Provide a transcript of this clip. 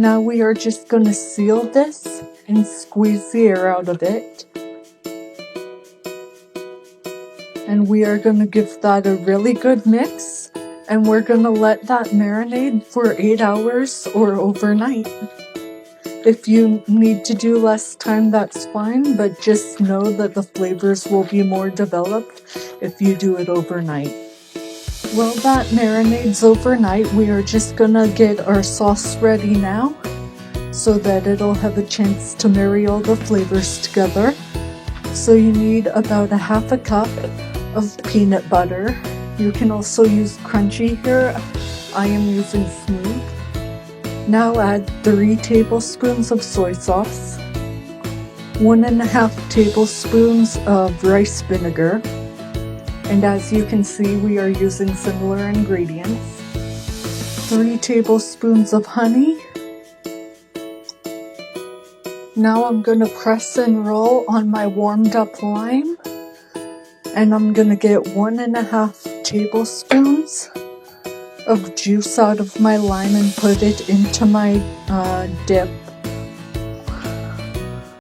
Now we are just going to seal this and squeeze the air out of it. And we are going to give that a really good mix. And we're going to let that marinate for 8 hours or overnight. If you need to do less time, that's fine, but just know that the flavors will be more developed if you do it overnight. While that marinates overnight, we are just gonna get our sauce ready now so that it'll have a chance to marry all the flavors together. So you need about 1/2 cup of peanut butter. You can also use crunchy here. I am using smooth. Now add 3 tablespoons of soy sauce, 1.5 tablespoons of rice vinegar, and as you can see, we are using similar ingredients. 3 tablespoons of honey. Now I'm going to press and roll on my warmed up lime, and I'm going to get 1.5 tablespoons of juice out of my lime and put it into my dip.